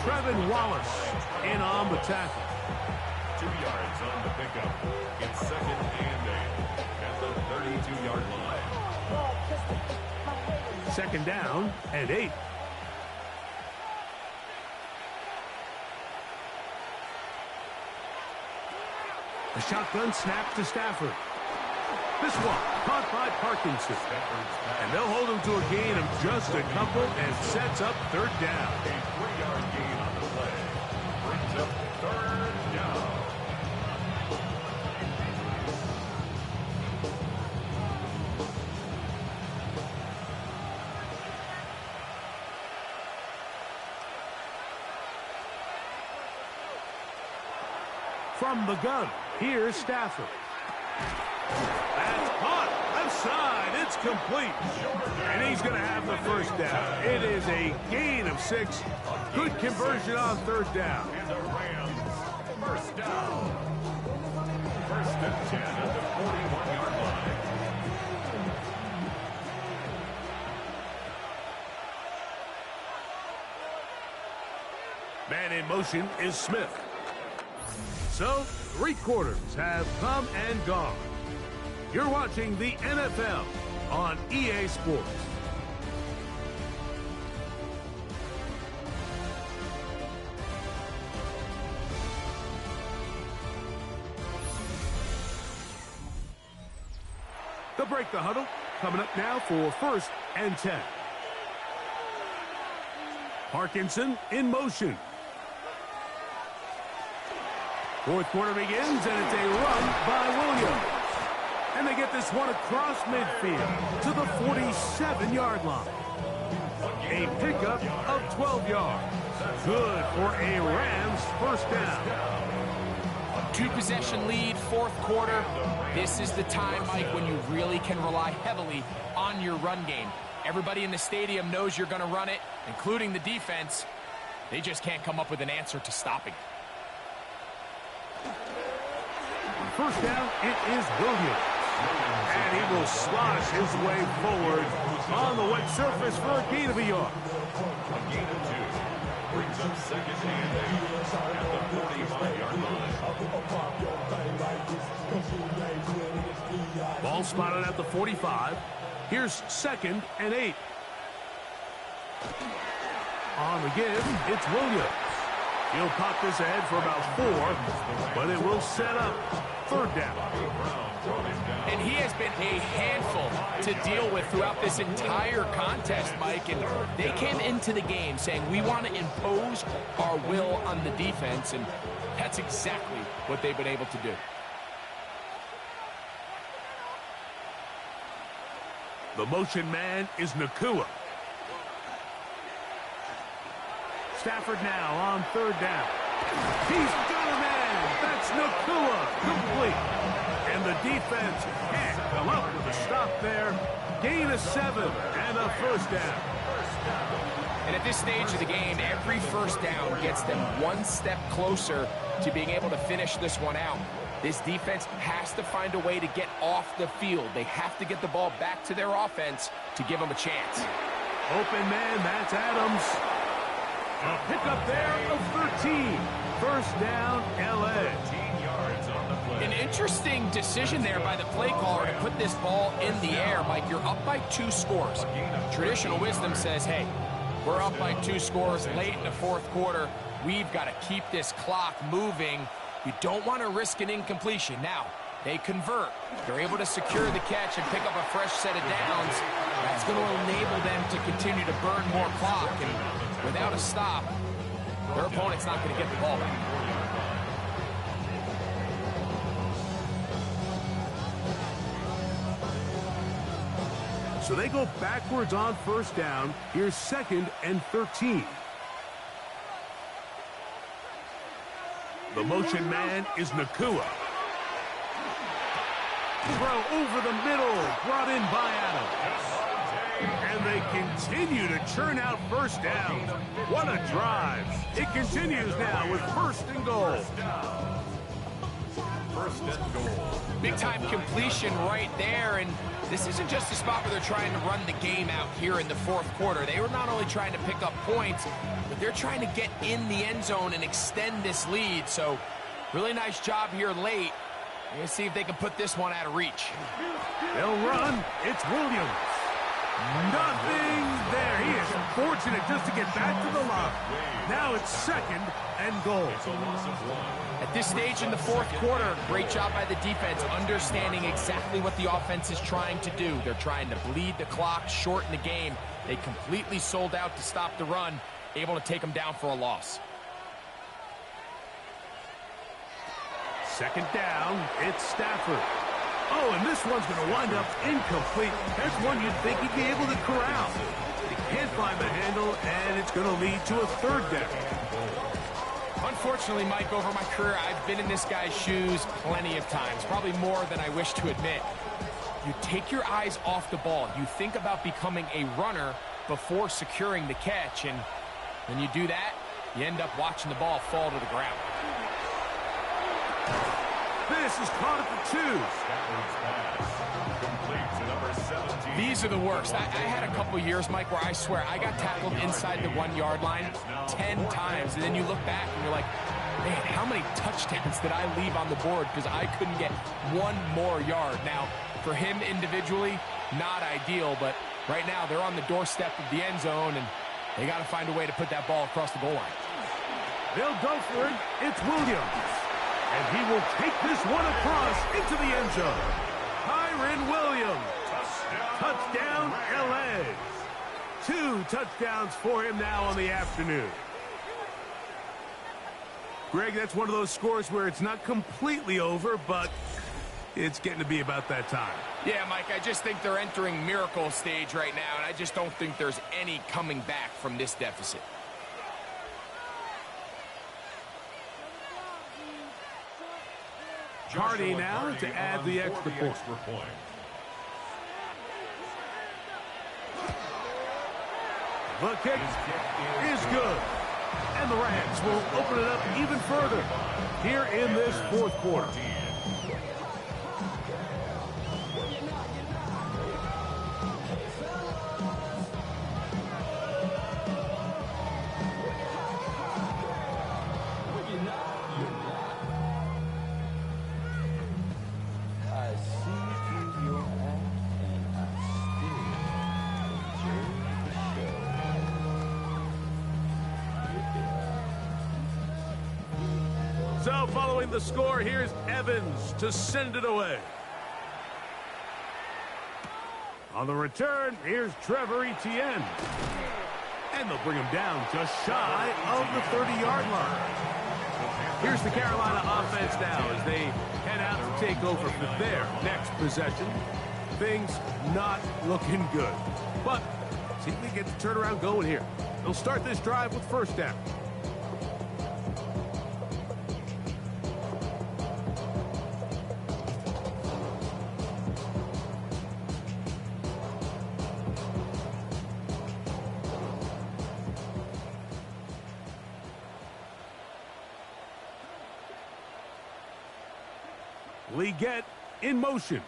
Trevin Wallace in on the tackle. 2 yards on the pickup. It's 2nd and 8 at the 32-yard line. 2nd down and 8. A shotgun snap to Stafford. This one caught by Parkinson. And they'll hold him to a gain of just a couple and sets up 3rd down. A 3-yard gain on the play. Brings up 3rd down. From the gun, here's Stafford. That's caught. Left side. It's complete. And he's going to have the 1st down. It is a gain of 6. Good conversion on 3rd down. And the Rams, 1st down. 1st and 10 at the 41-yard line. Man in motion is Smith. So, 3 quarters have come and gone. You're watching the NFL on EA Sports. They'll break the huddle. Coming up now for 1st and 10. Parkinson in motion. 4th quarter begins, and it's a run by Williams. And they get this one across midfield to the 47-yard line. A pickup of 12 yards. Good for a Rams 1st down. 2-possession lead, 4th quarter. This is the time, Mike, when you really can rely heavily on your run game. Everybody in the stadium knows you're going to run it, including the defense. They just can't come up with an answer to stopping it. 1st down, it is Williams. And he will slosh his way forward on the wet surface for a gain of a yard. A gain of 2. Brings up second and 8 at the 45-yard line. Ball spotted at the 45. Here's second and 8. On the give, it's Williams. He'll pop this ahead for about 4, but it will set up third down. And he has been a handful to deal with throughout this entire contest, Mike. And they came into the game saying, we want to impose our will on the defense, and that's exactly what they've been able to do. The motion man is Nakua. Stafford now on third down. He's got a man. That's Nakua. Complete. And the defense can't come up with a stop there. Gain of 7 and a first down. And at this stage of the game, every first down gets them one step closer to being able to finish this one out. This defense has to find a way to get off the field. They have to get the ball back to their offense to give them a chance. Open man, that's Adams. A pickup there of 13. First down, L.A. 15 yards on the play. An interesting decision there by the play caller to put this ball in the air. Mike, you're up by 2 scores. Traditional wisdom says, hey, we're up by 2 scores late in the fourth quarter. We've got to keep this clock moving. You don't want to risk an incompletion. Now, they convert. They're able to secure the catch and pick up a fresh set of downs. That's going to enable them to continue to burn more clock. And without a stop, their opponent's not going to get the ball back. So they go backwards on first down. Here's second and 13. The motion man is Nakua. Throw over the middle, brought in by Adams. And they continue to churn out first down. What a drive. It continues now with first and goal. First and goal. Big-time completion right there, and this isn't just a spot where they're trying to run the game out here in the fourth quarter. They were not only trying to pick up points, but they're trying to get in the end zone and extend this lead. So, really nice job here late. We're going to see if they can put this one out of reach. They'll run. It's Williams. Nothing there. He is fortunate just to get back to the line. Now it's second and goal. At this stage in the fourth quarter, great job by the defense, understanding exactly what the offense is trying to do. They're trying to bleed the clock, shorten the game. They completely sold out to stop the run, able to take them down for a loss. Second down, it's Stafford. Oh, and this one's going to wind up incomplete. That's one you'd think he'd be able to corral. He can't find the handle, and it's going to lead to a third down. Unfortunately, Mike, over my career, I've been in this guy's shoes plenty of times, probably more than I wish to admit. You take your eyes off the ball. You think about becoming a runner before securing the catch, and when you do that, you end up watching the ball fall to the ground. This is caught at the 2. These are the worst. I had a couple years, Mike, where I swear I got tackled inside the 1-yard line 10 times, and then you look back and you're like, man, how many touchdowns did I leave on the board because I couldn't get one more yard? Now, for him individually, not ideal, but right now they're on the doorstep of the end zone, and they got to find a way to put that ball across the goal line. They'll go for it. It's Williams. And he will take this one across into the end zone. Kyren Williams. Touchdown, L.A. 2 touchdowns for him now on the afternoon. Greg, that's one of those scores where it's not completely over, but it's getting to be about that time. Yeah, Mike, I just think they're entering miracle stage right now, and I just don't think there's any coming back from this deficit. Hardy now to add the extra point. The kick is good. And the Rams will open it up even further here in this fourth quarter. So following the score, here's Evans to send it away. On the return, here's Trevor Etienne. And they'll bring him down just shy of the 30-yard line. Here's the Carolina offense now as they head out to take over for their next possession. Things not looking good. But see if we get the turnaround going here. They'll start this drive with first down. We get in motion.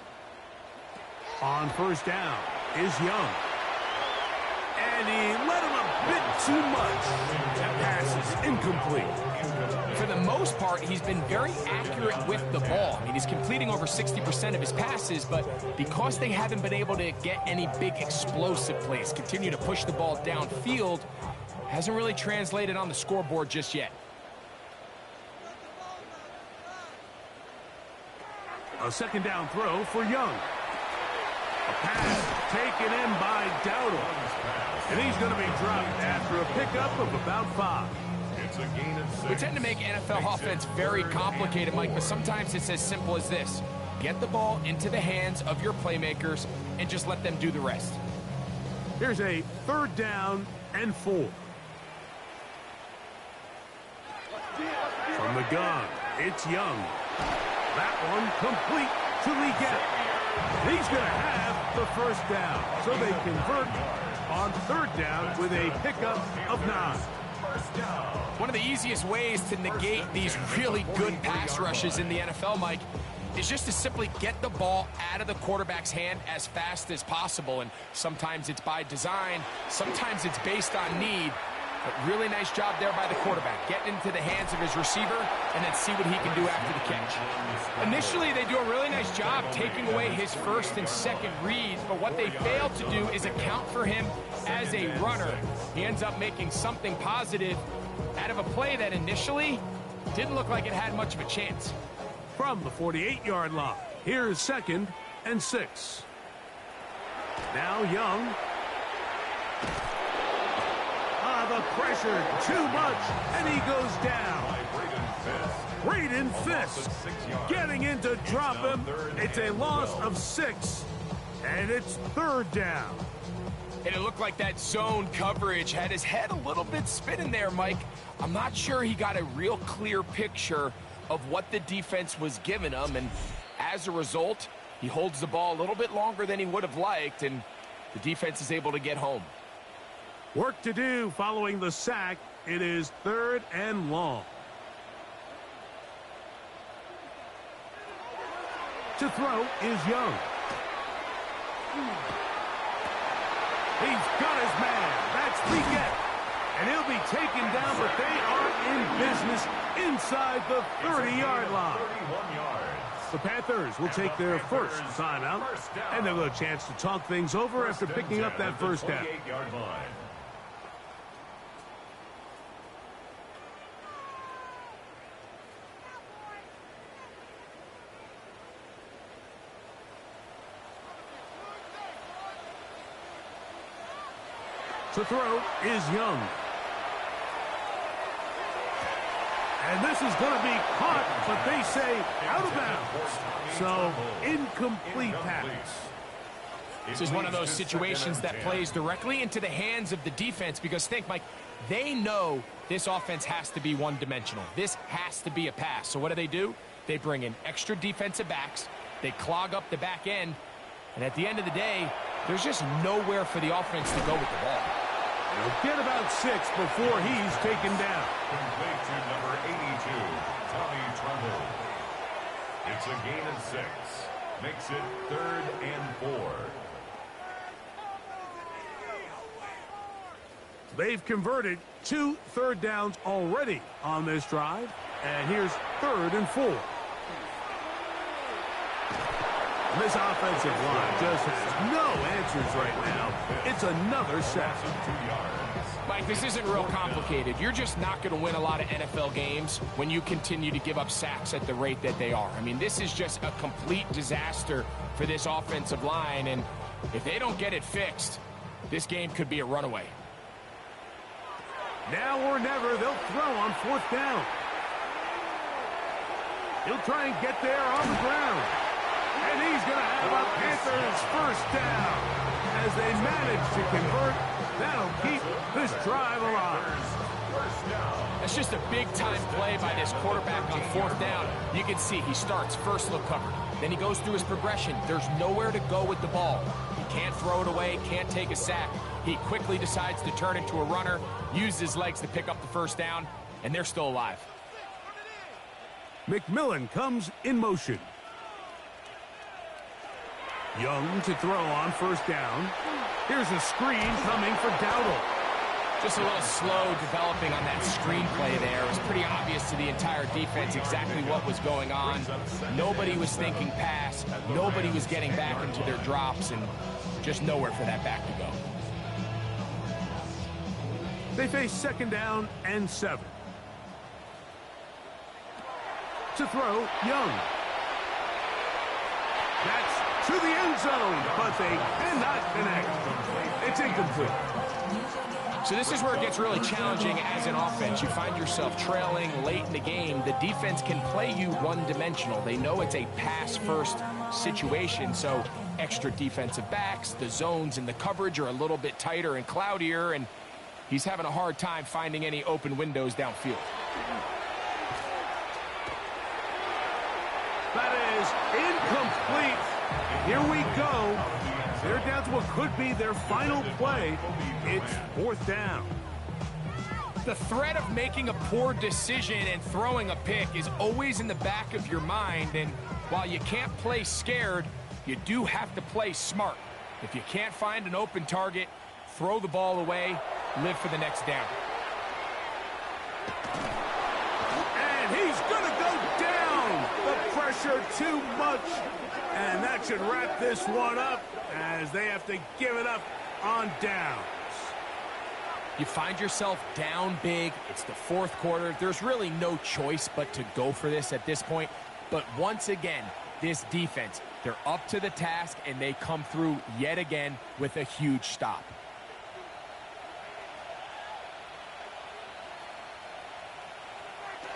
On first down is Young. And he let him a bit too much. That pass is incomplete. For the most part, he's been very accurate with the ball. I mean, he's completing over 60% of his passes, but because they haven't been able to get any big explosive plays, continue to push the ball downfield, hasn't really translated on the scoreboard just yet. A second down throw for Young. A pass taken in by Dowdle. And he's going to be dropped after a pickup of about 5. It's a gain of 6. We tend to make NFL offense very complicated, Mike, but sometimes it's as simple as this. Get the ball into the hands of your playmakers and just let them do the rest. Here's a third down and 4. From the gun, it's Young. That one complete to Legette. He's going to have the first down. So they convert on third down with a pickup of 9. One of the easiest ways to negate these really good pass rushes in the NFL, Mike, is just to simply get the ball out of the quarterback's hand as fast as possible. And sometimes it's by design, sometimes it's based on need. But really nice job there by the quarterback, getting into the hands of his receiver and then see what he can do after the catch. Initially, they do a really nice job taking away his first and second reads, but what they fail to do is account for him as a runner. He ends up making something positive out of a play that initially didn't look like it had much of a chance. From the 48-yard line, here's 2nd and 6. Now Young. The pressure too much, and he goes down. Braden Fisk getting in to drop him. It's a loss of 6, and it's third down. And it looked like that zone coverage had his head a little bit spinning there, Mike. I'm not sure he got a real clear picture of what the defense was giving him, and as a result, he holds the ball a little bit longer than he would have liked, and the defense is able to get home. Work to do following the sack. It is 3rd and long. To throw is Young. He's got his man. That's Legette. And he'll be taken down, but they are in business inside the 30-yard line. The Panthers will take their first timeout, and they'll have a chance to talk things over after picking up that first down. To throw is Young. And this is going to be caught, but they say out of bounds. So, incomplete pass. This is one of those situations that plays directly into the hands of the defense because think, Mike, they know this offense has to be one-dimensional. This has to be a pass. So what do? They bring in extra defensive backs. They clog up the back end. And at the end of the day, there's just nowhere for the offense to go with the ball. He'll get about 6 before he's taken down. Complete to number 82, Tommy Trundle. It's a gain of 6. Makes it 3rd and 4. They've converted 2 third downs already on this drive. And here's 3rd and 4. This offensive line just has no answers right now. It's another sack. Mike, this isn't real complicated. You're just not going to win a lot of NFL games when you continue to give up sacks at the rate that they are. I mean, this is just a complete disaster for this offensive line, and if they don't get it fixed, this game could be a runaway. Now or never, they'll throw on 4th down. He'll try and get there on the ground. And he's going to have a Panthers first down. As they manage to convert, that'll keep this drive alive. That's just a big-time play by this quarterback on 4th down. You can see he starts first look covered. Then he goes through his progression. There's nowhere to go with the ball. He can't throw it away, can't take a sack. He quickly decides to turn into a runner, use his legs to pick up the first down, and they're still alive. McMillan comes in motion. Young to throw on 1st down. Here's a screen coming for Dowdle. Just a little slow developing on that screenplay there. It was pretty obvious to the entire defense exactly what was going on. Nobody was thinking pass. Nobody was getting back into their drops, and just nowhere for that back to go. They face 2nd down and 7. To throw, Young. That's to the end zone, but they cannot connect. It's incomplete. So this is where it gets really challenging as an offense. You find yourself trailing late in the game. The defense can play you one-dimensional. They know it's a pass-first situation, so extra defensive backs, the zones and the coverage are a little bit tighter and cloudier, and he's having a hard time finding any open windows downfield. That is incomplete. Here we go. They're down to what could be their final play. It's 4th down. The threat of making a poor decision and throwing a pick is always in the back of your mind, and while you can't play scared, you do have to play smart. If you can't find an open target, throw the ball away, live for the next down. And he's going to go down. The pressure too much. And that should wrap this one up as they have to give it up on downs. You find yourself down big. It's the 4th quarter. There's really no choice but to go for this at this point. But once again, this defense, they're up to the task, and they come through yet again with a huge stop.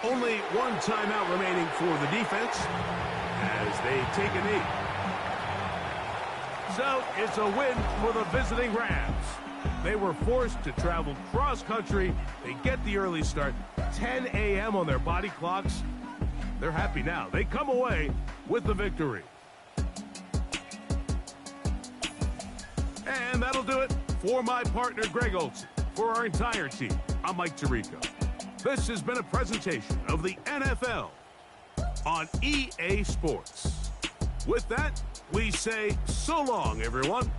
Only one timeout remaining for the defense as they take a knee. So it's a win for the visiting Rams. They were forced to travel cross-country. They get the early start, 10 a.m. on their body clocks. They're happy now. They come away with the victory. And that'll do it for my partner, Greg Olson. For our entire team, I'm Mike Tirico. This has been a presentation of the NFL on EA Sports. With that, we say so long, everyone.